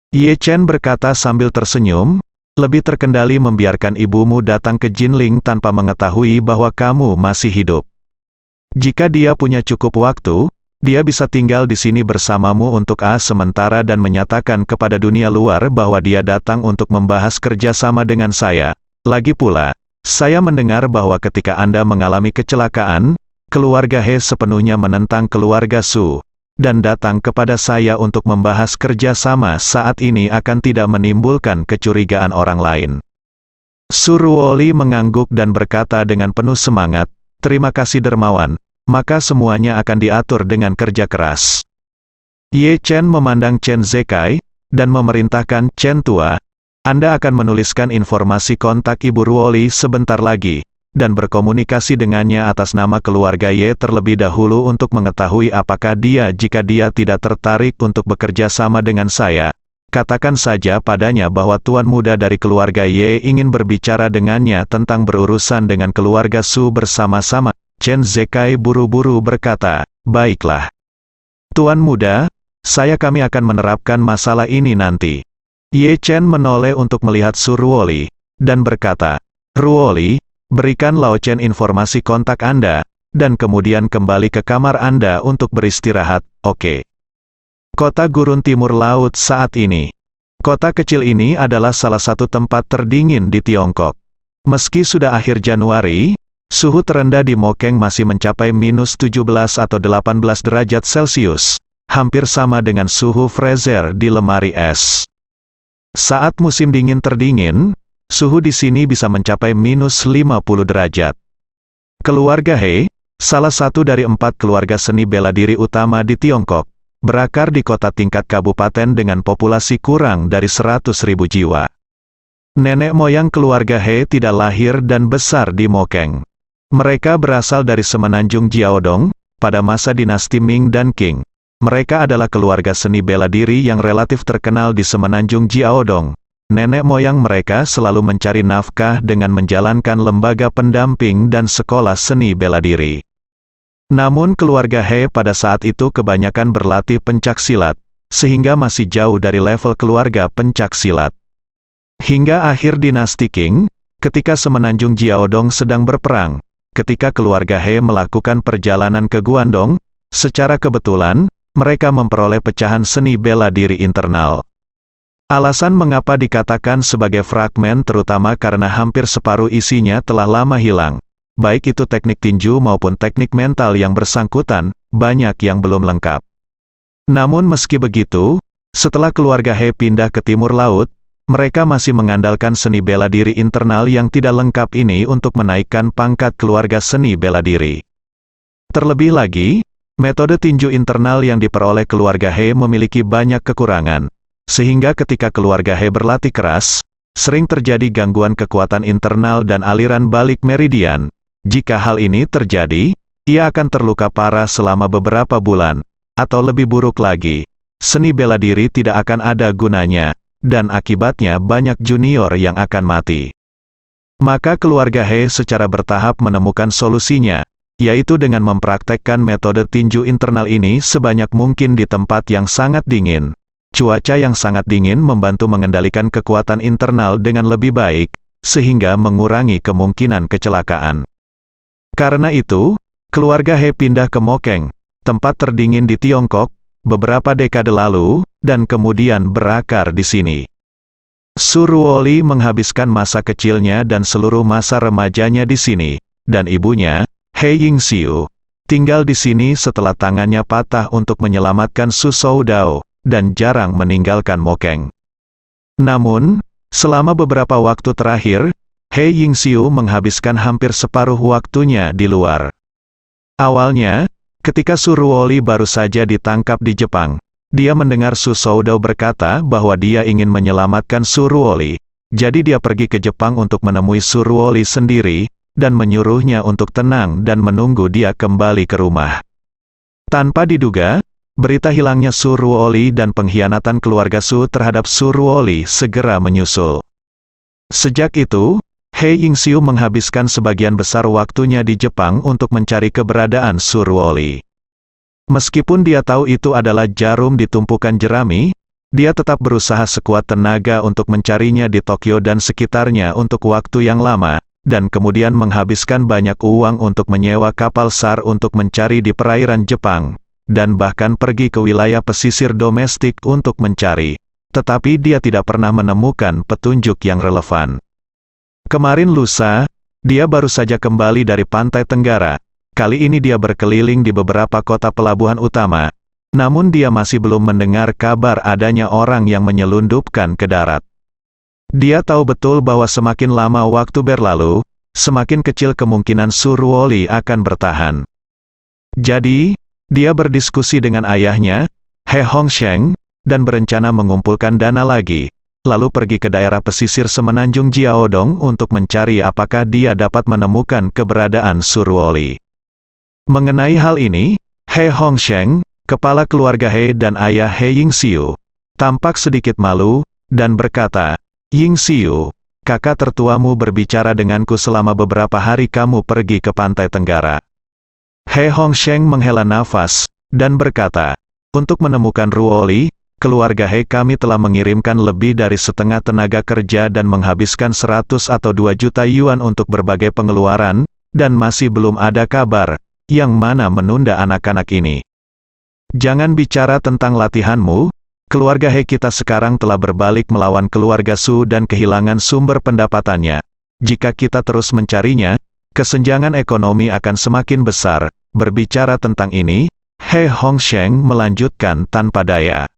B: Ye Chen berkata sambil tersenyum, "Lebih terkendali membiarkan ibumu datang ke Jinling tanpa mengetahui bahwa kamu masih hidup. Jika dia punya cukup waktu, dia bisa tinggal di sini bersamamu untuk sementara dan menyatakan kepada dunia luar bahwa dia datang untuk membahas kerjasama dengan saya. Lagi pula, saya mendengar bahwa ketika Anda mengalami kecelakaan, keluarga He sepenuhnya menentang keluarga Su, dan datang kepada saya untuk membahas kerjasama saat ini akan tidak menimbulkan kecurigaan orang lain." Su Ruoli mengangguk dan berkata dengan penuh semangat, "Terima kasih dermawan. Maka semuanya akan diatur dengan kerja keras." Ye Chen memandang Chen Zekai, dan memerintahkan, "Chen tua, Anda akan menuliskan informasi kontak Ibu Ruoli sebentar lagi, dan berkomunikasi dengannya atas nama keluarga Ye terlebih dahulu untuk mengetahui apakah dia jika dia tidak tertarik untuk bekerja sama dengan saya, Katakan saja padanya bahwa tuan muda dari keluarga Ye ingin berbicara dengannya tentang berurusan dengan keluarga Su bersama-sama. Chen Zekai buru-buru berkata, "Baiklah. Tuan muda, kami akan menerapkan masalah ini nanti." Ye Chen menoleh untuk melihat Su Ruoli, dan berkata, "Ruoli, berikan Lao Chen informasi kontak Anda, dan kemudian kembali ke kamar Anda untuk beristirahat, oke?" Kota gurun timur laut saat ini. Kota kecil ini adalah salah satu tempat terdingin di Tiongkok. Meski sudah akhir Januari, suhu terendah di Mokeng masih mencapai -17 atau 18 derajat Celcius, hampir sama dengan suhu freezer di lemari es. Saat musim dingin terdingin, suhu di sini bisa mencapai -50 derajat. Keluarga He, salah satu dari 4 keluarga seni bela diri utama di Tiongkok, berakar di kota tingkat kabupaten dengan populasi kurang dari 100.000 jiwa. Nenek moyang keluarga He tidak lahir dan besar di Mokeng. Mereka berasal dari semenanjung Jiaodong, pada masa dinasti Ming dan Qing. Mereka adalah keluarga seni bela diri yang relatif terkenal di semenanjung Jiaodong. Nenek moyang mereka selalu mencari nafkah dengan menjalankan lembaga pendamping dan sekolah seni bela diri. Namun keluarga He pada saat itu kebanyakan berlatih pencaksilat, sehingga masih jauh dari level keluarga pencaksilat. Hingga akhir dinasti Qing, ketika semenanjung Jiaodong sedang berperang, ketika keluarga He melakukan perjalanan ke Guangdong, secara kebetulan, mereka memperoleh pecahan seni bela diri internal. Alasan mengapa dikatakan sebagai fragmen terutama karena hampir separuh isinya telah lama hilang. Baik itu teknik tinju maupun teknik mental yang bersangkutan, banyak yang belum lengkap. Namun meski begitu, setelah keluarga He pindah ke timur laut, mereka masih mengandalkan seni bela diri internal yang tidak lengkap ini untuk menaikkan pangkat keluarga seni bela diri. Terlebih lagi, metode tinju internal yang diperoleh keluarga He memiliki banyak kekurangan, sehingga ketika keluarga He berlatih keras, sering terjadi gangguan kekuatan internal dan aliran balik meridian. Jika hal ini terjadi, ia akan terluka parah selama beberapa bulan, atau lebih buruk lagi, seni bela diri tidak akan ada gunanya, dan akibatnya banyak junior yang akan mati. Maka keluarga He secara bertahap menemukan solusinya, yaitu dengan mempraktekkan metode tinju internal ini sebanyak mungkin di tempat yang sangat dingin. Cuaca yang sangat dingin membantu mengendalikan kekuatan internal dengan lebih baik, sehingga mengurangi kemungkinan kecelakaan. Karena itu, keluarga He pindah ke Mokeng, tempat terdingin di Tiongkok, beberapa dekade lalu, dan kemudian berakar di sini. Su Ruoli menghabiskan masa kecilnya dan seluruh masa remajanya di sini, dan ibunya, He Yingxiu, tinggal di sini setelah tangannya patah untuk menyelamatkan Su Soudao, dan jarang meninggalkan Mokeng. Namun, selama beberapa waktu terakhir, He Yingxiu menghabiskan hampir separuh waktunya di luar. Awalnya, ketika Su Ruoli baru saja ditangkap di Jepang, dia mendengar Su Soudao berkata bahwa dia ingin menyelamatkan Su Ruoli, jadi dia pergi ke Jepang untuk menemui Su Ruoli sendiri, dan menyuruhnya untuk tenang dan menunggu dia kembali ke rumah. Tanpa diduga, berita hilangnya Su Ruoli dan pengkhianatan keluarga Su terhadap Su Ruoli segera menyusul. Sejak itu, He Yingxiu menghabiskan sebagian besar waktunya di Jepang untuk mencari keberadaan Su Ruoli. Meskipun dia tahu itu adalah jarum di tumpukan jerami, dia tetap berusaha sekuat tenaga untuk mencarinya di Tokyo dan sekitarnya untuk waktu yang lama, dan kemudian menghabiskan banyak uang untuk menyewa kapal SAR untuk mencari di perairan Jepang, dan bahkan pergi ke wilayah pesisir domestik untuk mencari. Tetapi dia tidak pernah menemukan petunjuk yang relevan. Kemarin lusa, dia baru saja kembali dari pantai Tenggara. Kali ini dia berkeliling di beberapa kota pelabuhan utama. Namun dia masih belum mendengar kabar adanya orang yang menyelundupkan ke darat. Dia tahu betul bahwa semakin lama waktu berlalu, semakin kecil kemungkinan Su Ruoli akan bertahan. Jadi, dia berdiskusi dengan ayahnya, He Hongsheng, dan berencana mengumpulkan dana lagi, lalu pergi ke daerah pesisir semenanjung Jiaodong untuk mencari apakah dia dapat menemukan keberadaan Su Ruoli. Mengenai hal ini, He Hongsheng, kepala keluarga He dan ayah He Yingxiu, tampak sedikit malu, dan berkata, Ying Xiu, kakak tertuamu berbicara denganku selama beberapa hari kamu pergi ke pantai Tenggara. He Hongsheng menghela nafas, dan berkata, untuk menemukan Ruoli, keluarga He kami telah mengirimkan lebih dari setengah tenaga kerja dan menghabiskan 100 atau 2 juta yuan untuk berbagai pengeluaran, dan masih belum ada kabar, yang mana menunda anak-anak ini. Jangan bicara tentang latihanmu, keluarga He kita sekarang telah berbalik melawan keluarga Su dan kehilangan sumber pendapatannya. Jika kita terus mencarinya, kesenjangan ekonomi akan semakin besar. Berbicara tentang ini, He Hongsheng melanjutkan tanpa daya.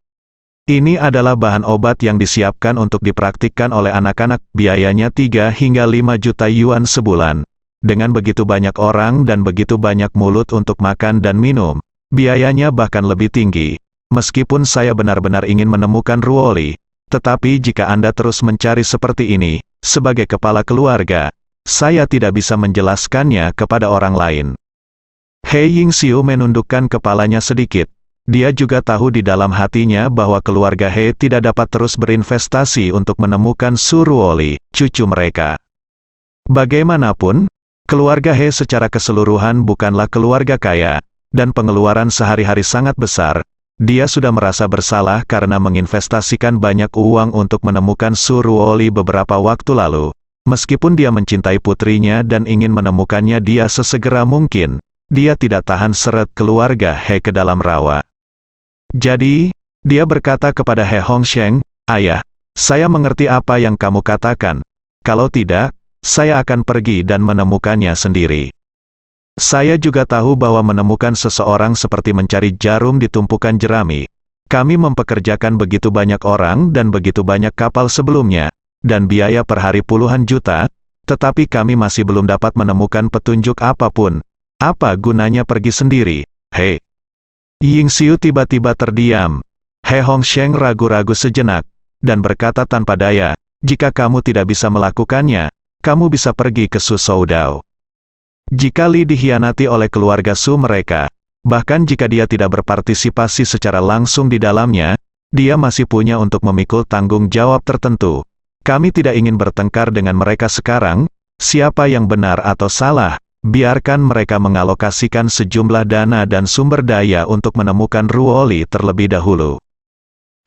B: Ini adalah bahan obat yang disiapkan untuk dipraktikkan oleh anak-anak, biayanya 3 hingga 5 juta yuan sebulan. Dengan begitu banyak orang dan begitu banyak mulut untuk makan dan minum, biayanya bahkan lebih tinggi. Meskipun saya benar-benar ingin menemukan Ruoli, tetapi jika Anda terus mencari seperti ini, sebagai kepala keluarga, saya tidak bisa menjelaskannya kepada orang lain. He Ying Xiu menundukkan kepalanya sedikit. Dia juga tahu di dalam hatinya bahwa keluarga He tidak dapat terus berinvestasi untuk menemukan Su Ruoli, cucu mereka. Bagaimanapun, keluarga He secara keseluruhan bukanlah keluarga kaya, dan pengeluaran sehari-hari sangat besar. Dia sudah merasa bersalah karena menginvestasikan banyak uang untuk menemukan Su Ruoli beberapa waktu lalu. Meskipun dia mencintai putrinya dan ingin menemukannya dia sesegera mungkin, dia tidak tahan seret keluarga He ke dalam rawa. Jadi, dia berkata kepada He Hongsheng, Ayah, saya mengerti apa yang kamu katakan. Kalau tidak, saya akan pergi dan menemukannya sendiri. Saya juga tahu bahwa menemukan seseorang seperti mencari jarum di tumpukan jerami. Kami mempekerjakan begitu banyak orang dan begitu banyak kapal sebelumnya, dan biaya per hari puluhan juta, tetapi kami masih belum dapat menemukan petunjuk apapun. Apa gunanya pergi sendiri, He? Ying Xiu tiba-tiba terdiam. He Hongsheng ragu-ragu sejenak, dan berkata tanpa daya, jika kamu tidak bisa melakukannya, kamu bisa pergi ke Su Soudao. Jika Li dikhianati oleh keluarga Su mereka, bahkan jika dia tidak berpartisipasi secara langsung di dalamnya, dia masih punya untuk memikul tanggung jawab tertentu. Kami tidak ingin bertengkar dengan mereka sekarang, siapa yang benar atau salah, biarkan mereka mengalokasikan sejumlah dana dan sumber daya untuk menemukan Ruoli terlebih dahulu.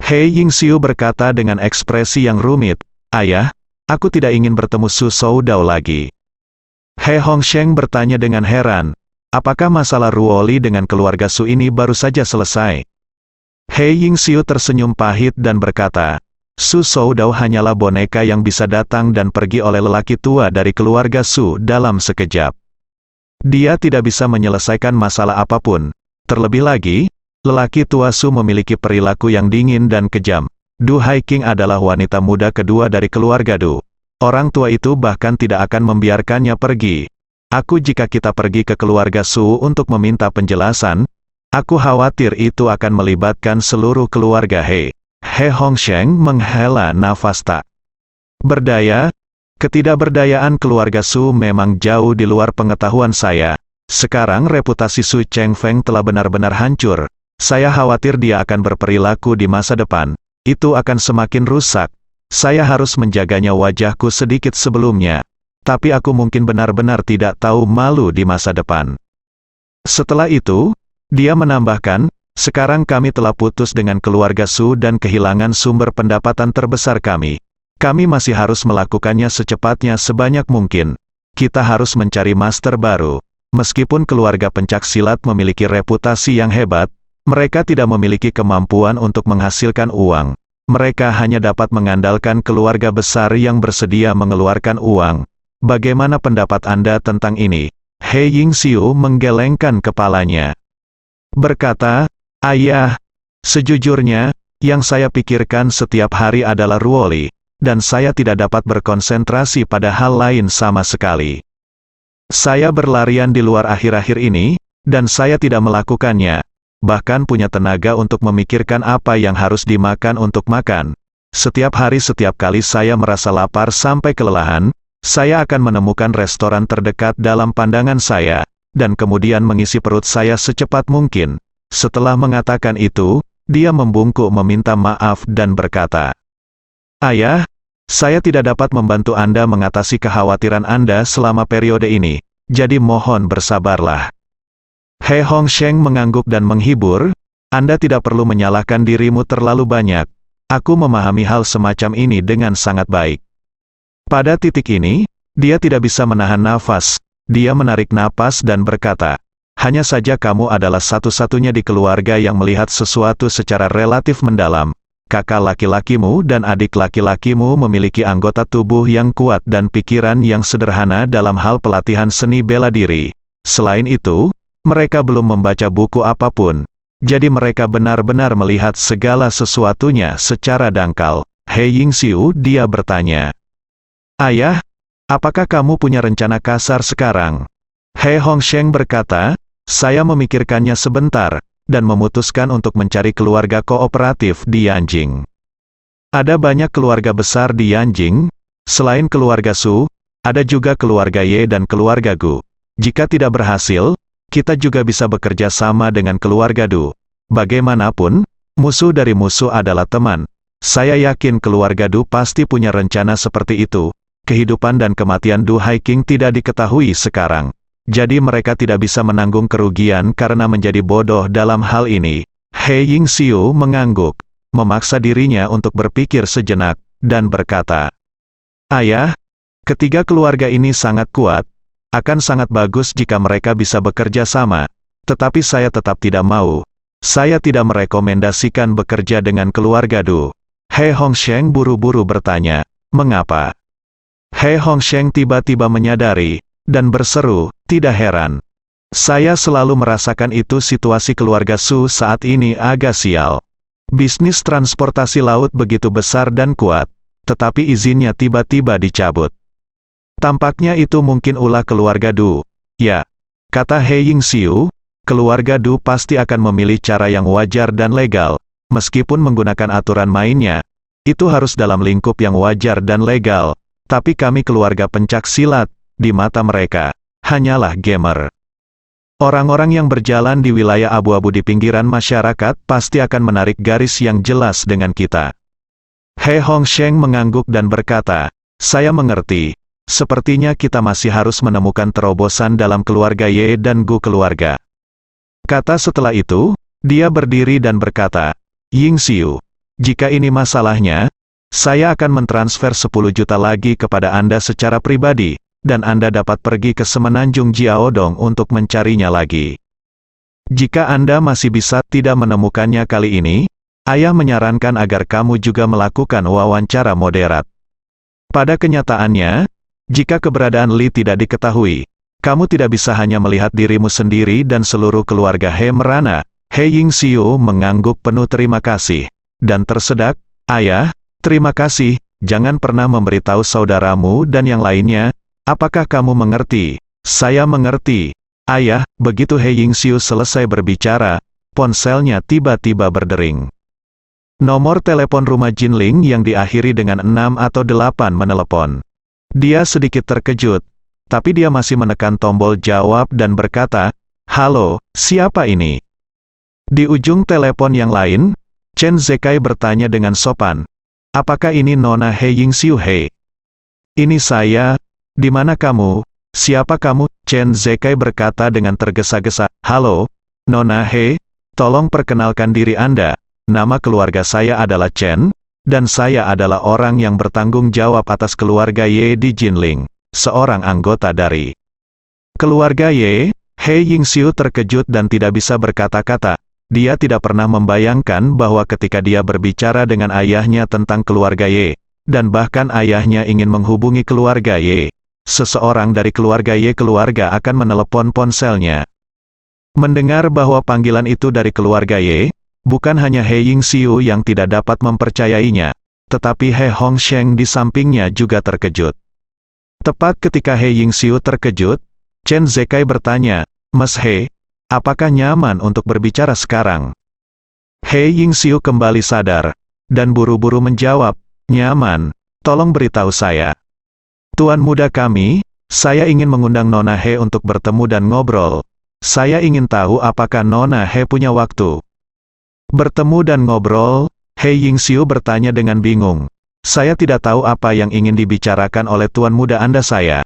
B: He Ying Xiu berkata dengan ekspresi yang rumit, Ayah, aku tidak ingin bertemu Su Soudao lagi. He Hongsheng bertanya dengan heran, apakah masalah Ruoli dengan keluarga Su ini baru saja selesai? He Ying Xiu tersenyum pahit dan berkata, Su Soudao hanyalah boneka yang bisa datang dan pergi oleh lelaki tua dari keluarga Su dalam sekejap. Dia tidak bisa menyelesaikan masalah apapun. Terlebih lagi, lelaki tua Su memiliki perilaku yang dingin dan kejam. Du Haiking adalah wanita muda kedua dari keluarga Du. Orang tua itu bahkan tidak akan membiarkannya pergi. Jika kita pergi ke keluarga Su untuk meminta penjelasan, aku khawatir itu akan melibatkan seluruh keluarga He. He Hongsheng menghela nafas tak berdaya. Ketidakberdayaan keluarga Su memang jauh di luar pengetahuan saya. Sekarang reputasi Su Chengfeng telah benar-benar hancur. Saya khawatir dia akan berperilaku di masa depan. Itu akan semakin rusak. Saya harus menjaganya wajahku sedikit sebelumnya. Tapi aku mungkin benar-benar tidak tahu malu di masa depan. Setelah itu, dia menambahkan, sekarang kami telah putus dengan keluarga Su dan kehilangan sumber pendapatan terbesar kami. Kami masih harus melakukannya secepatnya sebanyak mungkin. Kita harus mencari master baru. Meskipun keluarga pencaksilat memiliki reputasi yang hebat, mereka tidak memiliki kemampuan untuk menghasilkan uang. Mereka hanya dapat mengandalkan keluarga besar yang bersedia mengeluarkan uang. Bagaimana pendapat Anda tentang ini? He Ying Xiu menggelengkan kepalanya. Berkata, Ayah, sejujurnya, yang saya pikirkan setiap hari adalah Ruoli. Dan saya tidak dapat berkonsentrasi pada hal lain sama sekali. Saya berlarian di luar akhir-akhir ini, dan saya tidak melakukannya. Bahkan punya tenaga untuk memikirkan apa yang harus dimakan untuk makan. Setiap kali saya merasa lapar sampai kelelahan, saya akan menemukan restoran terdekat dalam pandangan saya, dan kemudian mengisi perut saya secepat mungkin. Setelah mengatakan itu, dia membungkuk meminta maaf dan berkata, "Ayah, saya tidak dapat membantu Anda mengatasi kekhawatiran Anda selama periode ini, jadi mohon bersabarlah." He Hongsheng mengangguk dan menghibur, "Anda tidak perlu menyalahkan dirimu terlalu banyak. Aku memahami hal semacam ini dengan sangat baik." Pada titik ini, dia tidak bisa menahan nafas. Dia menarik napas dan berkata, "Hanya saja kamu adalah satu-satunya di keluarga yang melihat sesuatu secara relatif mendalam. Kakak laki-lakimu dan adik laki-lakimu memiliki anggota tubuh yang kuat dan pikiran yang sederhana dalam hal pelatihan seni bela diri. Selain itu, mereka belum membaca buku apapun. Jadi mereka benar-benar melihat segala sesuatunya secara dangkal." He Yingxiu, dia bertanya, "Ayah, apakah kamu punya rencana kasar sekarang?" He Hongsheng berkata, "Saya memikirkannya sebentar, dan memutuskan untuk mencari keluarga kooperatif di Yanjing. Ada banyak keluarga besar di Yanjing, selain keluarga Su, ada juga keluarga Ye dan keluarga Gu. Jika tidak berhasil, kita juga bisa bekerja sama dengan keluarga Du. Bagaimanapun, musuh dari musuh adalah teman. Saya yakin keluarga Du pasti punya rencana seperti itu. Kehidupan dan kematian Du Haiking tidak diketahui sekarang. Jadi mereka tidak bisa menanggung kerugian karena menjadi bodoh dalam hal ini." He Yingxiu mengangguk, memaksa dirinya untuk berpikir sejenak, dan berkata, "Ayah, ketiga keluarga ini sangat kuat. Akan sangat bagus jika mereka bisa bekerja sama. Tetapi saya tetap tidak mau. Saya tidak merekomendasikan bekerja dengan keluarga Du." He Hongsheng buru-buru bertanya, "Mengapa?" He Hongsheng tiba-tiba menyadari, dan berseru, "Tidak heran. Saya selalu merasakan itu situasi keluarga Su saat ini agak sial. Bisnis transportasi laut begitu besar dan kuat, tetapi izinnya tiba-tiba dicabut. Tampaknya itu mungkin ulah keluarga Du." "Ya," kata He Yingxiu, "keluarga Du pasti akan memilih cara yang wajar dan legal, meskipun menggunakan aturan mainnya. Itu harus dalam lingkup yang wajar dan legal. Tapi kami keluarga pencak silat, di mata mereka, hanyalah gamer. Orang-orang yang berjalan di wilayah abu-abu di pinggiran masyarakat pasti akan menarik garis yang jelas dengan kita." He Hongsheng mengangguk dan berkata, "Saya mengerti. Sepertinya kita masih harus menemukan terobosan dalam keluarga Ye dan Gu keluarga." Kata setelah itu, dia berdiri dan berkata, "Yingxiu, jika ini masalahnya, saya akan mentransfer 10 juta lagi kepada Anda secara pribadi, dan Anda dapat pergi ke Semenanjung Jiaodong untuk mencarinya lagi. Jika Anda masih bisa tidak menemukannya kali ini, Ayah menyarankan agar kamu juga melakukan wawancara moderat. Pada kenyataannya, jika keberadaan Li tidak diketahui, kamu tidak bisa hanya melihat dirimu sendiri dan seluruh keluarga He merana." He Yingxiu mengangguk penuh terima kasih, dan tersedak, "Ayah, terima kasih, jangan pernah memberitahu saudaramu dan yang lainnya. Apakah kamu mengerti?" "Saya mengerti, Ayah." Begitu He Yingxiu selesai berbicara, ponselnya tiba-tiba berdering. Nomor telepon rumah Jinling yang diakhiri dengan 6 atau 8 menelepon. Dia sedikit terkejut, tapi dia masih menekan tombol jawab dan berkata, "Halo, siapa ini?" Di ujung telepon yang lain, Chen Zekai bertanya dengan sopan, "Apakah ini Nona He Yingxiu He?" "Ini saya. Di mana kamu? Siapa kamu?" Chen Zekai berkata dengan tergesa-gesa, "Halo, Nona He, tolong perkenalkan diri Anda. Nama keluarga saya adalah Chen, dan saya adalah orang yang bertanggung jawab atas keluarga Ye di Jinling, seorang anggota dari keluarga Ye." He Yingxiu terkejut dan tidak bisa berkata-kata. Dia tidak pernah membayangkan bahwa ketika dia berbicara dengan ayahnya tentang keluarga Ye, dan bahkan ayahnya ingin menghubungi keluarga Ye, seseorang dari keluarga Ye akan menelepon ponselnya. Mendengar bahwa panggilan itu dari keluarga Ye, bukan hanya He Yingxiu yang tidak dapat mempercayainya, tetapi He Hongsheng di sampingnya juga terkejut. Tepat ketika He Yingxiu terkejut, Chen Zekai bertanya, "Mas He, apakah nyaman untuk berbicara sekarang?" He Yingxiu kembali sadar, dan buru-buru menjawab, "Nyaman, tolong beritahu saya." "Tuan muda kami, saya ingin mengundang Nona He untuk bertemu dan ngobrol. Saya ingin tahu apakah Nona He punya waktu." Bertemu dan ngobrol, He Yingxiu bertanya dengan bingung. Saya tidak tahu apa yang ingin dibicarakan oleh tuan muda Anda saya.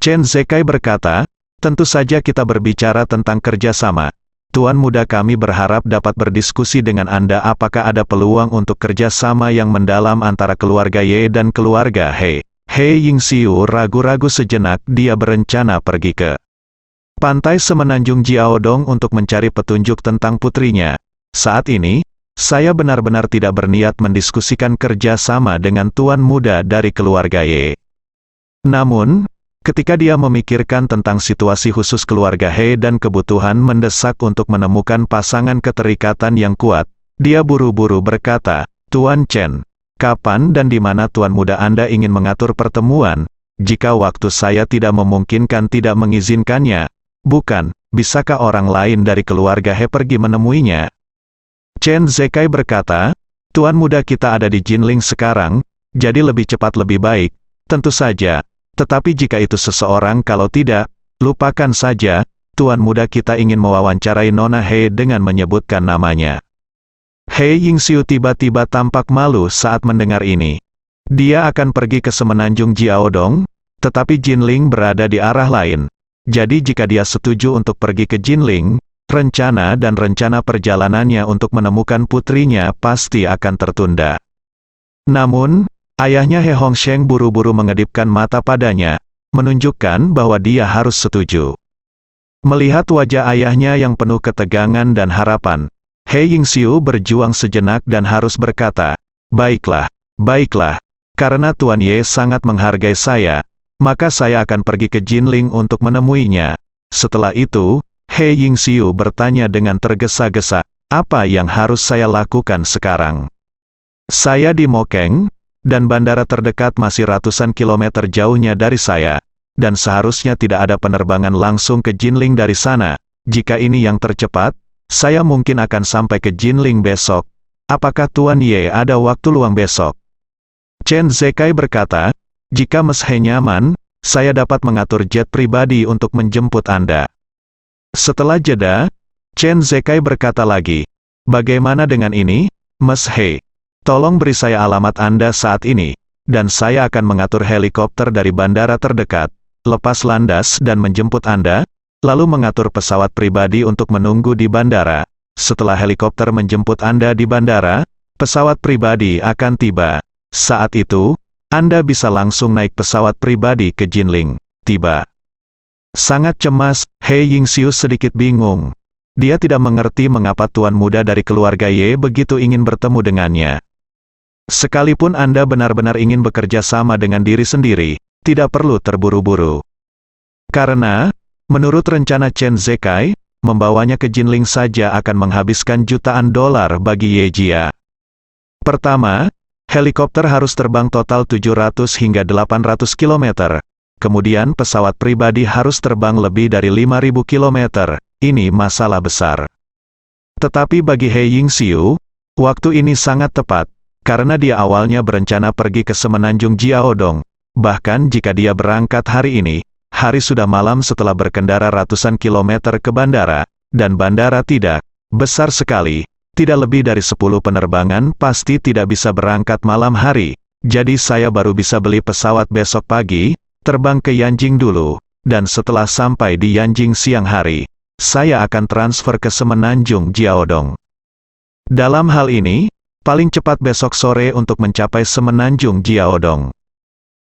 B: Chen Zekai berkata, tentu saja kita berbicara tentang kerjasama. Tuan muda kami berharap dapat berdiskusi dengan Anda apakah ada peluang untuk kerjasama yang mendalam antara keluarga Ye dan keluarga He. He Yingxiu ragu-ragu sejenak, dia berencana pergi ke pantai semenanjung Jiaodong untuk mencari petunjuk tentang putrinya. Saat ini, saya benar-benar tidak berniat mendiskusikan kerjasama dengan tuan muda dari keluarga Ye. Namun, ketika dia memikirkan tentang situasi khusus keluarga He dan kebutuhan mendesak untuk menemukan pasangan keterikatan yang kuat, dia buru-buru berkata, Tuan Chen, kapan dan di mana tuan muda Anda ingin mengatur pertemuan? Jika waktu saya tidak memungkinkan tidak mengizinkannya, bukan, bisakah orang lain dari keluarga He pergi menemuinya? Chen Zekai berkata, tuan muda kita ada di Jinling sekarang, jadi lebih cepat lebih baik, tentu saja. Tetapi jika itu seseorang kalau tidak, lupakan saja, tuan muda kita ingin mewawancarai Nona He dengan menyebutkan namanya. He Yingxiu tiba-tiba tampak malu saat mendengar ini. Dia akan pergi ke semenanjung Jiaodong, tetapi Jinling berada di arah lain. Jadi jika dia setuju untuk pergi ke Jinling, rencana perjalanannya untuk menemukan putrinya pasti akan tertunda. Namun, ayahnya He Hongsheng buru-buru mengedipkan mata padanya, menunjukkan bahwa dia harus setuju. Melihat wajah ayahnya yang penuh ketegangan dan harapan, He Yingxiu berjuang sejenak dan harus berkata, baiklah, karena Tuan Ye sangat menghargai saya, maka saya akan pergi ke Jinling untuk menemuinya. Setelah itu, He Yingxiu bertanya dengan tergesa-gesa, apa yang harus saya lakukan sekarang? Saya di Mokeng, dan bandara terdekat masih ratusan kilometer jauhnya dari saya, dan seharusnya tidak ada penerbangan langsung ke Jinling dari sana. Jika ini yang tercepat, saya mungkin akan sampai ke Jinling besok. Apakah Tuan Ye ada waktu luang besok? Chen Zekai berkata, jika Mas He nyaman, saya dapat mengatur jet pribadi untuk menjemput Anda. Setelah jeda, Chen Zekai berkata lagi, bagaimana dengan ini, Mas He? Tolong beri saya alamat Anda saat ini, dan saya akan mengatur helikopter dari bandara terdekat, lepas landas dan menjemput Anda, lalu mengatur pesawat pribadi untuk menunggu di bandara. Setelah helikopter menjemput Anda di bandara, pesawat pribadi akan tiba. Saat itu, Anda bisa langsung naik pesawat pribadi ke Jinling. Tiba. Sangat cemas, He Yingxiu sedikit bingung. Dia tidak mengerti mengapa tuan muda dari keluarga Ye begitu ingin bertemu dengannya. Sekalipun Anda benar-benar ingin bekerja sama dengan diri sendiri, tidak perlu terburu-buru. Karena, menurut rencana Chen Zekai, membawanya ke Jinling saja akan menghabiskan jutaan dolar bagi Ye Jia. Pertama, helikopter harus terbang total 700 hingga 800 km. Kemudian pesawat pribadi harus terbang lebih dari 5.000 km. Ini masalah besar. Tetapi bagi He Yingxiu, waktu ini sangat tepat, karena dia awalnya berencana pergi ke semenanjung Jiaodong. Bahkan jika dia berangkat hari ini, hari sudah malam setelah berkendara ratusan kilometer ke bandara, dan bandara tidak besar sekali, tidak lebih dari 10 penerbangan pasti tidak bisa berangkat malam hari. Jadi saya baru bisa beli pesawat besok pagi, terbang ke Yanjing dulu, dan setelah sampai di Yanjing siang hari, saya akan transfer ke semenanjung Jiaodong. Dalam hal ini, paling cepat besok sore untuk mencapai semenanjung Jiaodong.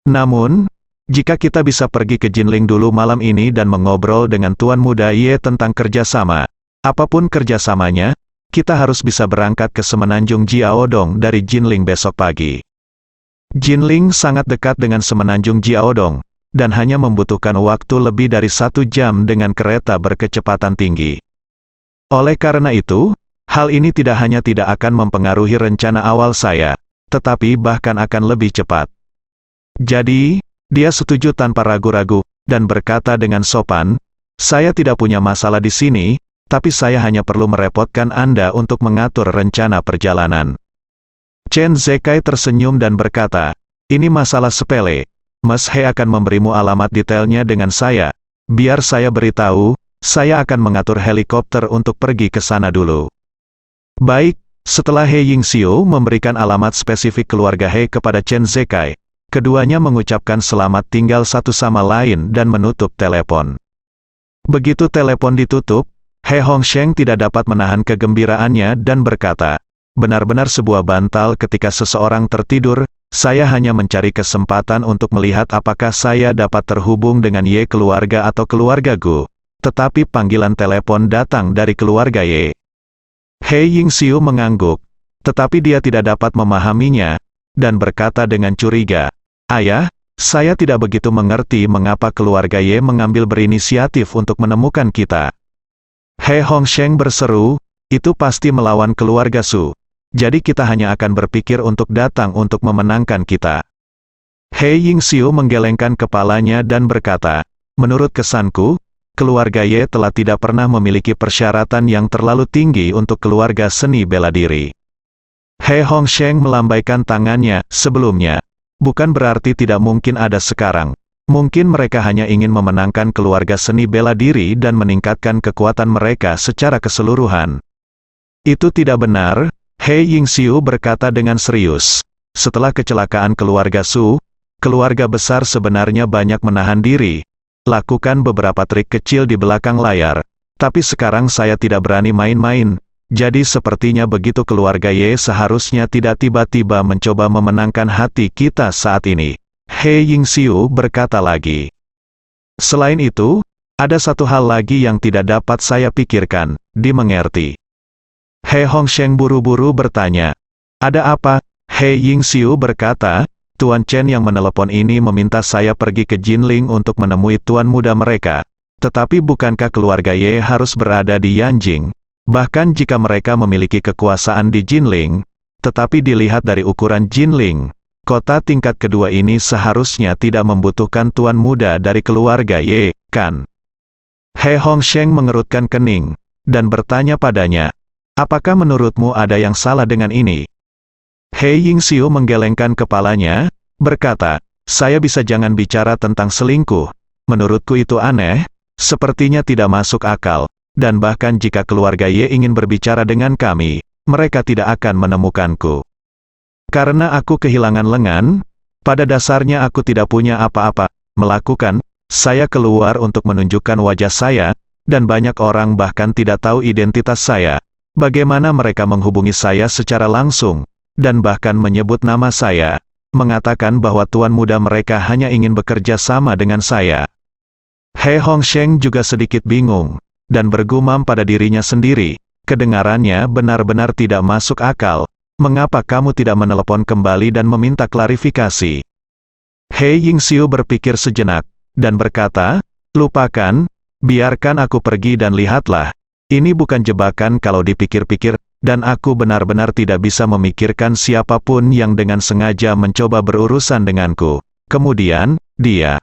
B: Namun, jika kita bisa pergi ke Jinling dulu malam ini dan mengobrol dengan Tuan Muda Ye tentang kerjasama, apapun kerjasamanya, kita harus bisa berangkat ke semenanjung Jiaodong dari Jinling besok pagi. Jinling sangat dekat dengan semenanjung Jiaodong, dan hanya membutuhkan waktu lebih dari 1 jam dengan kereta berkecepatan tinggi. Oleh karena itu, hal ini tidak hanya tidak akan mempengaruhi rencana awal saya, tetapi bahkan akan lebih cepat. Jadi, dia setuju tanpa ragu-ragu, dan berkata dengan sopan, saya tidak punya masalah di sini, tapi saya hanya perlu merepotkan Anda untuk mengatur rencana perjalanan. Chen Zekai tersenyum dan berkata, ini masalah sepele, Mas He akan memberimu alamat detailnya dengan saya, biar saya beritahu, saya akan mengatur helikopter untuk pergi ke sana dulu. Baik, setelah He Yingxiu memberikan alamat spesifik keluarga He kepada Chen Zekai, keduanya mengucapkan selamat tinggal satu sama lain dan menutup telepon. Begitu telepon ditutup, He Hongsheng tidak dapat menahan kegembiraannya dan berkata, benar-benar sebuah bantal ketika seseorang tertidur. Saya hanya mencari kesempatan untuk melihat apakah saya dapat terhubung dengan Ye keluarga atau keluarga Gu. Tetapi panggilan telepon datang dari keluarga Ye. He Yingxiu mengangguk, tetapi dia tidak dapat memahaminya, dan berkata dengan curiga, "Ayah, saya tidak begitu mengerti mengapa keluarga Ye mengambil berinisiatif untuk menemukan kita." He Hongsheng berseru, "Itu pasti melawan keluarga Su. Jadi kita hanya akan berpikir untuk datang untuk memenangkan kita." He Yingxiu menggelengkan kepalanya dan berkata, "Menurut kesanku, keluarga Ye telah tidak pernah memiliki persyaratan yang terlalu tinggi untuk keluarga seni bela diri." He Hongsheng melambaikan tangannya, "Sebelumnya, bukan berarti tidak mungkin ada sekarang. Mungkin mereka hanya ingin memenangkan keluarga seni bela diri dan meningkatkan kekuatan mereka secara keseluruhan." "Itu tidak benar," He Yingxiu berkata dengan serius. "Setelah kecelakaan keluarga Su, keluarga besar sebenarnya banyak menahan diri, lakukan beberapa trik kecil di belakang layar, tapi sekarang saya tidak berani main-main, jadi sepertinya begitu keluarga Ye seharusnya tidak tiba-tiba mencoba memenangkan hati kita saat ini." He Yingxiu berkata lagi. "Selain itu, ada satu hal lagi yang tidak dapat saya pikirkan, dimengerti." He Hongsheng buru-buru bertanya, "Ada apa?" He Yingxiu berkata, "Tuan Chen yang menelepon ini meminta saya pergi ke Jinling untuk menemui tuan muda mereka. Tetapi bukankah keluarga Ye harus berada di Yanjing? Bahkan jika mereka memiliki kekuasaan di Jinling, tetapi dilihat dari ukuran Jinling, kota tingkat kedua ini seharusnya tidak membutuhkan tuan muda dari keluarga Ye, kan?" He Hongsheng mengerutkan kening, dan bertanya padanya, "Apakah menurutmu ada yang salah dengan ini?" He Yingxiu menggelengkan kepalanya, berkata, "Saya bisa jangan bicara tentang selingkuh. Menurutku itu aneh, sepertinya tidak masuk akal, dan bahkan jika keluarga Ye ingin berbicara dengan kami, mereka tidak akan menemukanku. Karena aku kehilangan lengan, pada dasarnya aku tidak punya apa-apa melakukan. Saya keluar untuk menunjukkan wajah saya, dan banyak orang bahkan tidak tahu identitas saya. Bagaimana mereka menghubungi saya secara langsung, dan bahkan menyebut nama saya, mengatakan bahwa tuan muda mereka hanya ingin bekerja sama dengan saya." He Hongsheng juga sedikit bingung, dan bergumam pada dirinya sendiri, kedengarannya benar-benar tidak masuk akal. "Mengapa kamu tidak menelepon kembali dan meminta klarifikasi?" He Yingxiu berpikir sejenak, dan berkata, "Lupakan, biarkan aku pergi dan lihatlah. Ini bukan jebakan kalau dipikir-pikir, dan aku benar-benar tidak bisa memikirkan siapapun yang dengan sengaja mencoba berurusan denganku." Kemudian, dia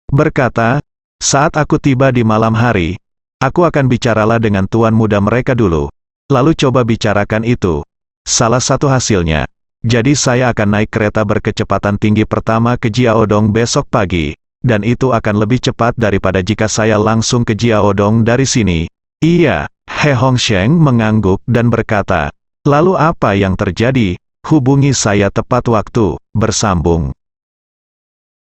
B: berkata, "Saat aku tiba di malam hari, aku akan bicaralah dengan tuan muda mereka dulu. Lalu coba bicarakan itu. Salah satu hasilnya. Jadi saya akan naik kereta berkecepatan tinggi pertama ke Jiaodong besok pagi, dan itu akan lebih cepat daripada jika saya langsung ke Jiaodong dari sini." "Iya." He Hongsheng mengangguk dan berkata, "Lalu apa yang terjadi?" "Hubungi saya tepat waktu," bersambung